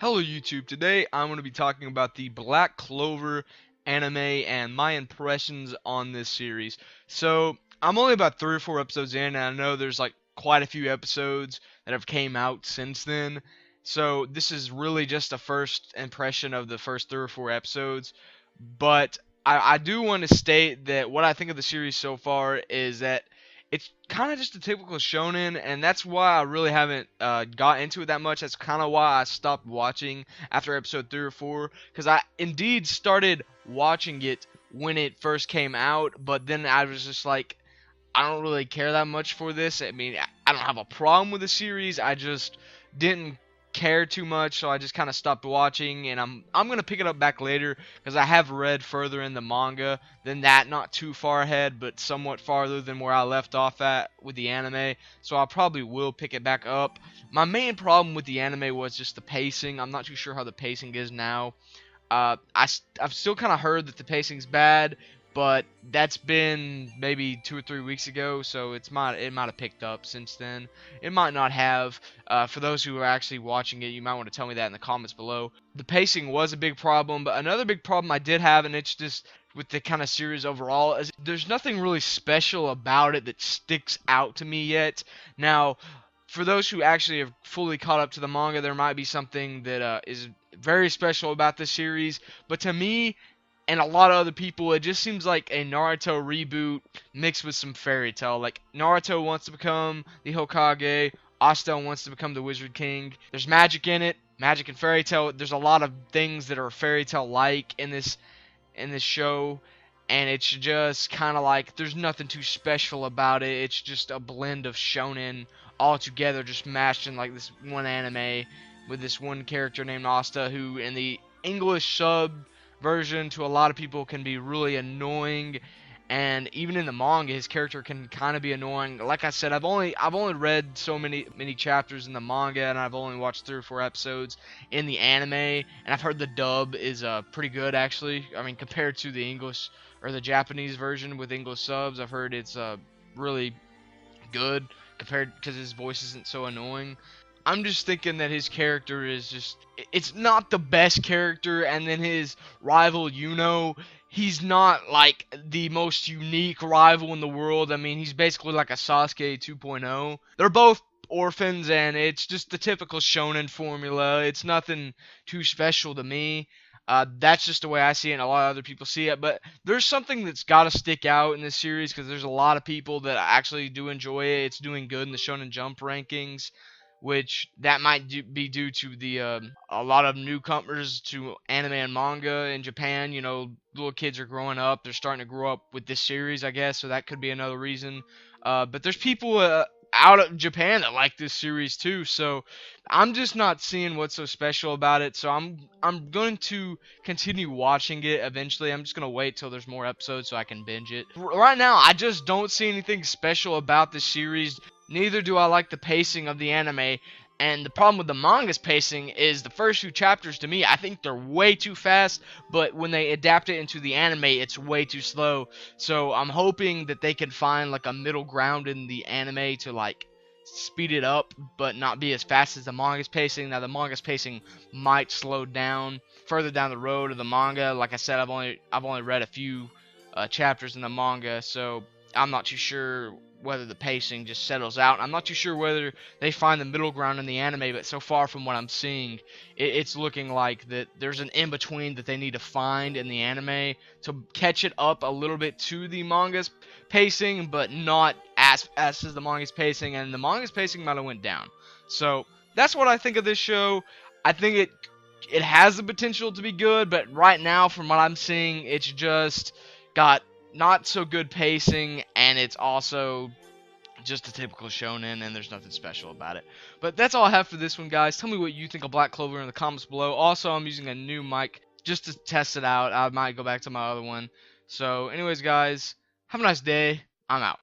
Hello YouTube, today I'm going to be talking about the Black Clover anime and my impressions on this series. So, I'm only about 3 or 4 episodes in, and I know there's like quite a few episodes that have came out since then. So, this is really just a first impression of the first 3 or 4 episodes. But I do want to state that what I think of the series so far is that it's kind of just a typical shonen, and that's why I really haven't got into it that much. That's kind of why I stopped watching after episode 3 or 4, because I indeed started watching it when it first came out, but then I was just like, I don't really care that much for this. I mean, I don't have a problem with the series. I just didn't care too much, so I just kind of stopped watching. And I'm gonna pick it up back later because I have read further in the manga than that, not too far ahead, but somewhat farther than where I left off at with the anime. So I probably will pick it back up. My main problem with the anime was just the pacing. I'm not too sure how the pacing is now. I've still kind of heard that the pacing's bad, but that's been maybe 2 or 3 weeks ago, so it might have picked up since then. It might not have. For those who are actually watching it, you might want to tell me that in the comments below. The pacing was a big problem, but another big problem I did have, and it's just with the kind of series overall, is there's nothing really special about it that sticks out to me yet. Now, for those who actually have fully caught up to the manga, there might be something that is very special about this series, but to me and a lot of other people, it just seems like a Naruto reboot mixed with some fairy tale. Like, Naruto wants to become the Hokage, Asta wants to become the Wizard King. There's magic in it, magic and fairy tale. There's a lot of things that are fairy tale like in this show, and it's just kind of like there's nothing too special about it. It's just a blend of shonen all together, just mashed in like this one anime with this one character named Asta, who in the English sub version to a lot of people can be really annoying, and even in the manga his character can kind of be annoying. Like I said, I've only read so many chapters in the manga, and I've only watched 3 or 4 episodes in the anime, and I've heard the dub is pretty good actually. I mean, compared to the English or the Japanese version with English subs, I've heard it's really good compared, because his voice isn't so annoying. I'm just thinking that his character is just, it's not the best character, and then his rival, he's not like the most unique rival in the world. I mean, he's basically like a Sasuke 2.0. They're both orphans, and it's just the typical shonen formula. It's nothing too special to me. That's just the way I see it, and a lot of other people see it. But there's something that's got to stick out in this series, because there's a lot of people that actually do enjoy it. It's doing good in the Shonen Jump rankings, which that might be due to the a lot of newcomers to anime and manga in Japan. You know, little kids are growing up; they're starting to grow up with this series, I guess. So that could be another reason. But there's people out of Japan that like this series too. So I'm just not seeing what's so special about it. So I'm going to continue watching it eventually. I'm just gonna wait till there's more episodes so I can binge it. Right now, I just don't see anything special about this series. Neither do I like the pacing of the anime, and the problem with the manga's pacing is the first few chapters, to me, I think they're way too fast, but when they adapt it into the anime, it's way too slow. So I'm hoping that they can find like a middle ground in the anime to like speed it up, but not be as fast as the manga's pacing. Now, the manga's pacing might slow down further down the road of the manga. Like I said, I've only read a few chapters in the manga, so I'm not too sure whether the pacing just settles out. I'm not too sure whether they find the middle ground in the anime, but so far from what I'm seeing, it's looking like that there's an in-between that they need to find in the anime to catch it up a little bit to the manga's pacing, but not as fast as the manga's pacing, and the manga's pacing might have went down. So that's what I think of this show. I think it has the potential to be good, but right now, from what I'm seeing, it's just got not so good pacing, and it's also just a typical shonen, and there's nothing special about it. But that's all I have for this one, guys. Tell me what you think of Black Clover in the comments below. Also, I'm using a new mic just to test it out. I might go back to my other one. So anyways, guys, have a nice day. I'm out.